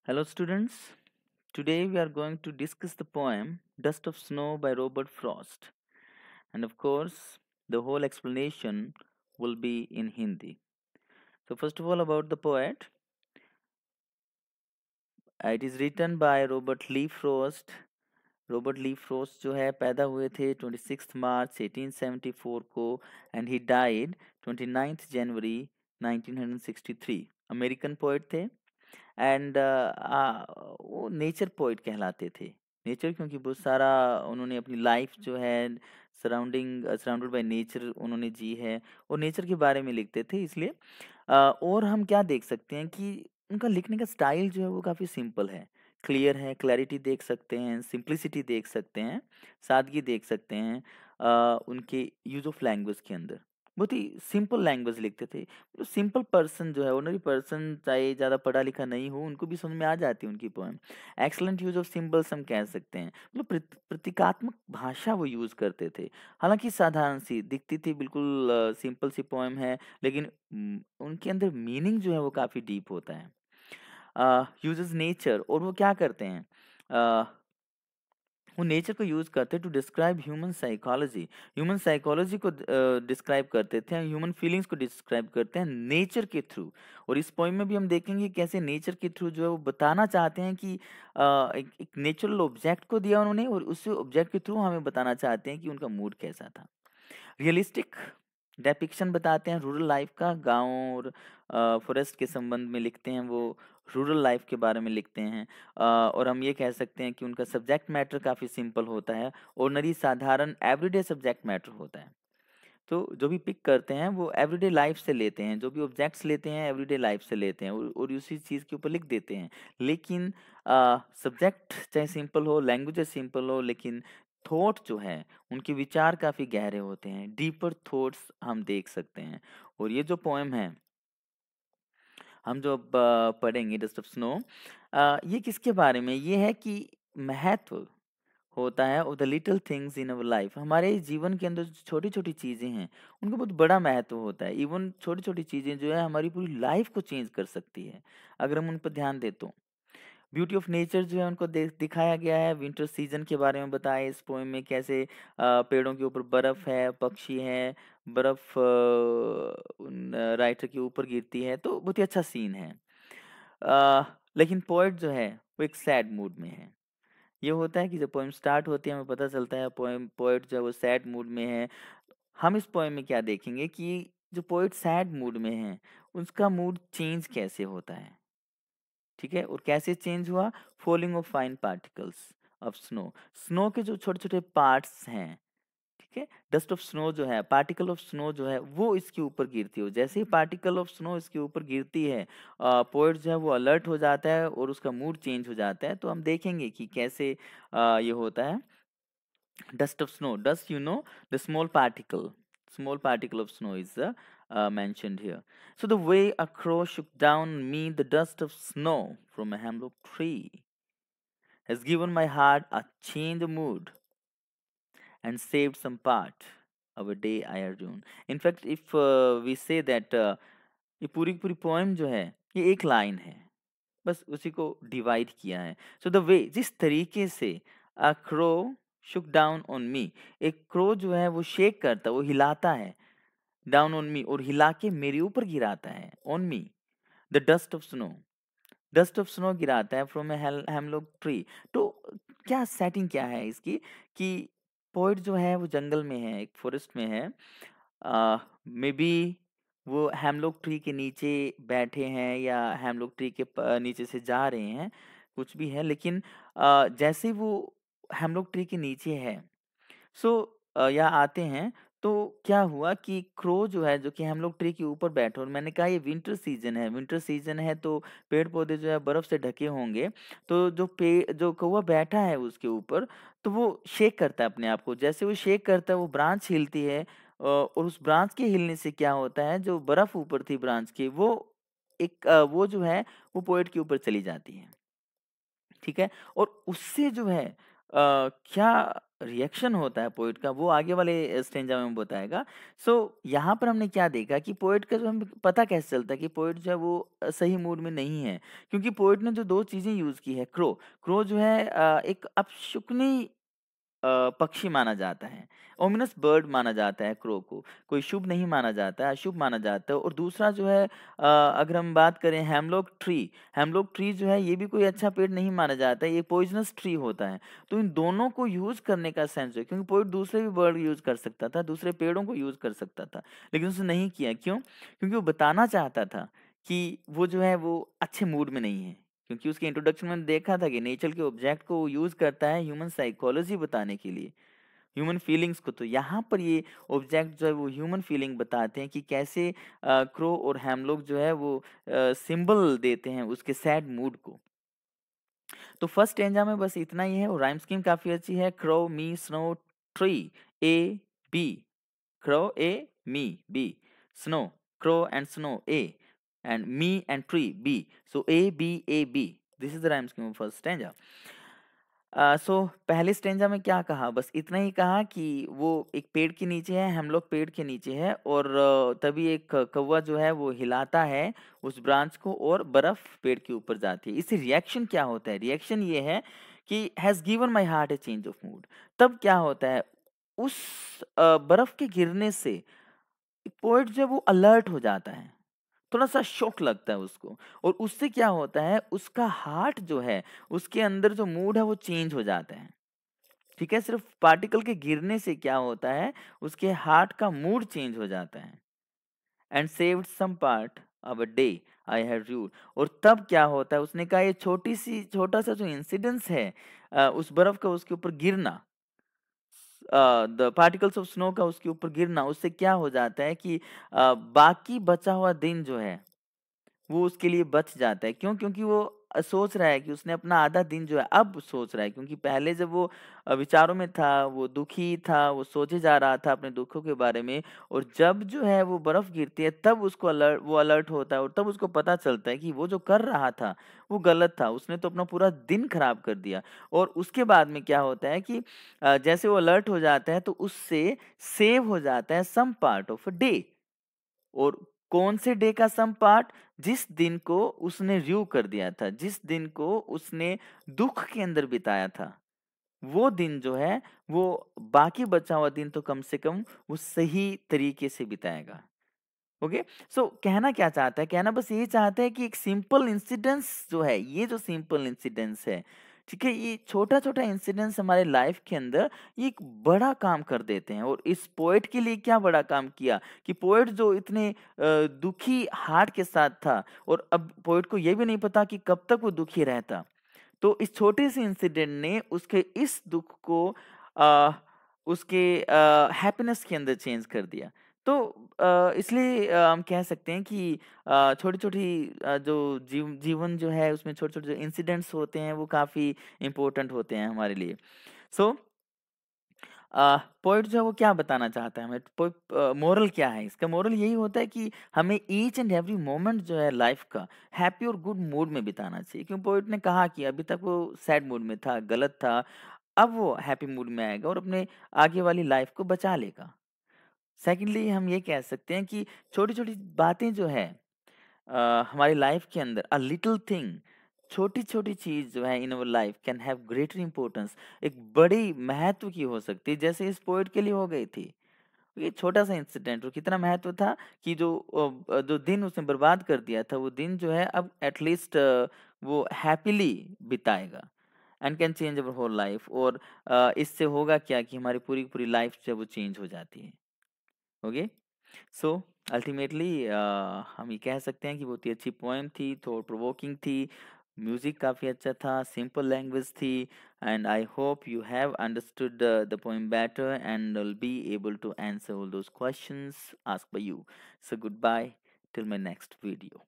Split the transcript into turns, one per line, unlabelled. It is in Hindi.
Hello, students. Today we are going to discuss the poem Dust of Snow by Robert Frost. And of course, the whole explanation will be in Hindi. So, first of all, about the poet, it is written by Robert Lee Frost. Robert Lee Frost जो है पैदा हुए थे 26 मार्च 1874 को and he died 29 January 1963। American poet थे एंड वो नेचर पोइट कहलाते थे। नेचर क्योंकि बहुत सारा उन्होंने अपनी लाइफ जो है सराउंडेड बाय नेचर उन्होंने जी है और नेचर के बारे में लिखते थे इसलिए और हम क्या देख सकते हैं कि उनका लिखने का स्टाइल जो है वो काफ़ी सिंपल है, क्लियर है, क्लैरिटी देख सकते हैं, सिंप्लिसिटी देख सकते हैं, सादगी देख सकते हैं उनके यूज ऑफ लैंग्वेज के अंदर। बहुत ही सिंपल लैंग्वेज लिखते थे। तो सिंपल पर्सन जो है, ऑर्डिनरी पर्सन चाहे ज़्यादा पढ़ा लिखा नहीं हो, उनको भी समझ में आ जाती है उनकी poem. Excellent use of symbols हम कह सकते हैं, मतलब प्रतीकात्मक भाषा वो यूज करते थे। हालांकि साधारण सी दिखती थी, बिल्कुल सिंपल सी पोएम है, लेकिन उनके अंदर मीनिंग जो है वो काफ़ी डीप होता है। यूजेस नेचर, और वो क्या करते हैं, वो नेचर को यूज करते टू डिस्क्राइब ह्यूमन साइकोलॉजी को डिस्क्राइब करते थे, ह्यूमन फीलिंग्स को डिस्क्राइब करते हैं नेचर के थ्रू। और इस पोइम में भी हम देखेंगे कैसे नेचर के थ्रू जो है वो बताना चाहते हैं कि एक नेचुरल ऑब्जेक्ट को दिया उन्होंने और उस ऑब्जेक्ट के थ्रू हमें बताना चाहते हैं कि उनका मूड कैसा था। रियलिस्टिक डेपिक्शन बताते हैं रूरल लाइफ का, गाँव और फॉरेस्ट के संबंध में लिखते हैं वो, रूरल लाइफ के बारे में लिखते हैं। और हम ये कह सकते हैं कि उनका सब्जेक्ट मैटर काफ़ी सिंपल होता है, ऑर्डिनरी साधारण एवरीडे सब्जेक्ट मैटर होता है। तो जो भी पिक करते हैं वो एवरीडे लाइफ से लेते हैं, जो भी ऑब्जेक्ट्स लेते हैं एवरीडे लाइफ से लेते हैं और उसी चीज़ के ऊपर लिख देते हैं। लेकिन सब्जेक्ट चाहे सिंपल हो, लैंग्वेज सिंपल हो, लेकिन थॉट जो है उनके विचार काफ़ी गहरे होते हैं, डीपर थॉट्स हम देख सकते हैं। और ये जो पोएम है हम जो अब पढ़ेंगे डस्ट ऑफ स्नो, ये किसके बारे में, ये है कि महत्व होता है और the little things in our life, हमारे जीवन के अंदर जो छोटी छोटी चीज़ें हैं उनका बहुत बड़ा महत्व होता है। इवन छोटी छोटी चीज़ें जो है हमारी पूरी लाइफ को चेंज कर सकती है अगर हम उन पर ध्यान दें तो। ब्यूटी ऑफ नेचर जो है उनको दिखाया गया है, विंटर सीजन के बारे में बताया इस पोएम में, कैसे पेड़ों के ऊपर बर्फ है, पक्षी है, बर्फ उन राइटर के ऊपर गिरती है, तो बहुत ही अच्छा सीन है। लेकिन पोएट जो है वो एक सैड मूड में है। ये होता है कि जब पोएम स्टार्ट होती है हमें पता चलता है पोएट जो है वो सैड मूड में है। हम इस पोएम में क्या देखेंगे कि जो पोएट सैड मूड में है उसका मूड चेंज कैसे होता है, ठीक है, और कैसे चेंज हुआ। Falling of fine particles of snow, snow के जो छोटे छोटे पार्ट्स हैं, ठीक है, डस्ट ऑफ स्नो जो है, पार्टिकल ऑफ स्नो जो है वो इसके ऊपर गिरती हो, जैसे ही पार्टिकल ऑफ स्नो इसके ऊपर गिरती है पोएट जो है वो अलर्ट हो जाता है और उसका मूड चेंज हो जाता है। तो हम देखेंगे कि कैसे ये होता है। Dust of snow, dust, the small particle of snow is mentioned here. So the way a crow shook down me the dust of snow from a hemlock tree has given my heart a change of mood and saved some part of a day I arjun. In fact, if we say that ये पूरी की पूरी पोएम जो है ये एक लाइन है, बस उसी को डिवाइड किया है। सो द वे, जिस तरीके से a crow Shuk down on me, एक क्रो जो है वो शेक करता है, वो हिलाता है डाउन ऑन मी, और हिला के मेरे ऊपर गिराता है on me the dust of snow गिराता है फ्रॉम ए हेमलॉक ट्री। तो क्या सेटिंग क्या है इसकी कि पोइट जो है वो जंगल में है, एक फॉरेस्ट में है, मे बी वो हेमलॉक ट्री के नीचे बैठे हैं या हेमलॉक ट्री के नीचे से जा रहे हैं, कुछ भी है, लेकिन जैसे वो हेमलॉक ट्री के नीचे है, सो यहाँ आते हैं, तो क्या हुआ कि क्रो जो है जो कि हम लोग ट्री के ऊपर बैठे, और मैंने कहा ये विंटर सीजन है तो पेड़ पौधे जो है बर्फ से ढके होंगे। तो जो कौवा बैठा है उसके ऊपर, तो वो शेक करता है अपने आप को, जैसे वो शेक करता है वो ब्रांच हिलती है, और उस ब्रांच के हिलने से क्या होता है, जो बर्फ ऊपर थी ब्रांच की वो वो जो है वो पोएट के ऊपर चली जाती है, ठीक है। और उससे जो है क्या रिएक्शन होता है पोएट का वो आगे वाले स्टेंजा में बताएगा। सो यहाँ पर हमने क्या देखा कि पोएट का जो हमें पता कैसे चलता है कि पोएट जो है वो सही मूड में नहीं है, क्योंकि पोएट ने जो 2 चीज़ें यूज़ की है, क्रो जो है एक अपशकुनी पक्षी माना जाता है, ओमिनस बर्ड माना जाता है क्रो को, कोई शुभ नहीं माना जाता है, अशुभ माना जाता है। और दूसरा जो है अगर हम बात करें हेमलॉक ट्री जो है ये भी कोई अच्छा पेड़ नहीं माना जाता है, ये पॉइजनस ट्री होता है। तो इन दोनों को यूज़ करने का सेंस है, क्योंकि पोएट दूसरे भी वर्ड यूज़ कर सकता था, दूसरे पेड़ों को यूज़ कर सकता था, लेकिन उसने नहीं किया। क्यों? क्योंकि वो बताना चाहता था कि वो जो है वो अच्छे मूड में नहीं है। क्योंकि उसके इंट्रोडक्शन में देखा था कि नेचर के ऑब्जेक्ट को वो यूज करता है ह्यूमन साइकोलॉजी बताने के लिए, ह्यूमन फीलिंग्स को। तो यहाँ पर ये ऑब्जेक्ट जो है वो ह्यूमन फीलिंग बताते हैं कि कैसे क्रो और हेमलॉक जो है वो सिंबल देते हैं उसके सैड मूड को। तो फर्स्ट स्टेंजा में बस इतना ही है और राइम स्कीम काफी अच्छी है। Crow me snow tree A B, crow A, me B, snow, crow and snow A, and me and tree B. So A B A B. This is the rhyme scheme of first stanza. सो पहले स्टेंजा में क्या कहा, बस इतना ही कहा कि वो एक पेड़ के नीचे है, हम लोग पेड़ के नीचे है और तभी एक कौवा जो है वो हिलाता है उस ब्रांच को और बर्फ पेड़ के ऊपर जाती है। इससे रिएक्शन क्या होता है? रिएक्शन ये है कि has given my heart A change of mood. तब क्या होता है, उस बर्फ के गिरने से पोएट जो है वो अलर्ट हो जाता है, थोड़ा-सा शॉक लगता है उसको और उससे क्या होता है, उसका हार्ट जो है, उसके अंदर जो मूड है वो चेंज हो जाता है। ठीक है? सिर्फ़ पार्टिकल के गिरने से क्या होता है, उसके हार्ट का मूड चेंज हो जाता है। And saved some part of a day I had rued. और तब क्या होता है, उसने कहा ये छोटा-सा जो इंसिडेंस है उस बर्फ का उसके ऊपर गिरना, द पार्टिकल्स ऑफ स्नो का उसके ऊपर गिरना, उससे क्या हो जाता है कि बाकी बचा हुआ दिन जो है वो उसके लिए बच जाता है। क्यों? क्योंकि वो सोच रहा है कि उसने अपना आधा दिन जो है अब सोच रहा है, क्योंकि पहले जब वो विचारों में था, वो दुखी था, वो सोचे जा रहा था अपने दुखों के बारे में और जब जो है वो बर्फ गिरती है तब उसको अलर्ट होता है और तब उसको पता चलता है कि वो जो कर रहा था वो गलत था। उसने तो अपना पूरा दिन खराब कर दिया। और उसके बाद में क्या होता है कि जैसे वो अलर्ट हो जाता है तो उससे सेव हो जाता है some part of a day. और कौन से डे का सम पार्ट? जिस दिन को उसने ड्यू कर दिया था, जिस दिन को उसने दुख के अंदर बिताया था, वो दिन जो है वो बाकी बचा हुआ दिन तो कम से कम वो सही तरीके से बिताएगा। ओके। सो कहना क्या चाहता है? कहना बस ये चाहता है कि एक सिंपल इंसिडेंस जो है, ये जो सिंपल इंसिडेंस है, ठीक है, ये छोटा छोटा इंसिडेंस हमारे लाइफ के अंदर ये एक बड़ा काम कर देते हैं। और इस पोएट के लिए क्या बड़ा काम किया कि पोएट जो इतने दुखी हार्ट के साथ था और अब पोएट को ये भी नहीं पता कि कब तक वो दुखी रहता, तो इस छोटे से इंसिडेंट ने उसके इस दुख को आ, उसके हैप्पीनेस के अंदर चेंज कर दिया। तो इसलिए हम कह सकते हैं कि छोटी-छोटी जो जीवन जो है उसमें छोटे-छोटे जो इंसिडेंट्स होते हैं वो काफ़ी इम्पोर्टेंट होते हैं हमारे लिए। सो पोएट जो है वो क्या बताना चाहता है हमें? मोरल क्या है इसका? मोरल यही होता है कि हमें ईच एंड एवरी मोमेंट जो है लाइफ का हैप्पी और गुड मूड में बिताना चाहिए। क्यों? पोएट ने कहा कि अभी तक वो सैड मूड में था, गलत था, अब वो हैप्पी मूड में आएगा और अपने आगे वाली लाइफ को बचा लेगा। सेकेंडली हम ये कह सकते हैं कि छोटी-छोटी बातें जो है हमारी लाइफ के अंदर अ लिटिल थिंग, छोटी-छोटी चीज़ जो है in our life can have greater importance, एक बड़ी महत्व की हो सकती है, जैसे इस पोएट के लिए हो गई थी। ये छोटा-सा इंसिडेंट और कितना महत्व था कि जो दिन उसने बर्बाद कर दिया था, वो दिन जो है अब एट लीस्ट वो हैपीली बिताएगा and can change our whole life. और इससे होगा क्या कि हमारी पूरी की पूरी लाइफ जो है वो चेंज हो जाती है। ओके। सो अल्टीमेटली हम ये कह सकते हैं कि बहुत ही अच्छी पोएम थी, थॉट प्रोवोकिंग थी, म्यूजिक काफ़ी अच्छा था, सिंपल लैंग्वेज थी and I hope you have understood the poem better and will be able to answer all those questions asked by you. So goodbye till my next video.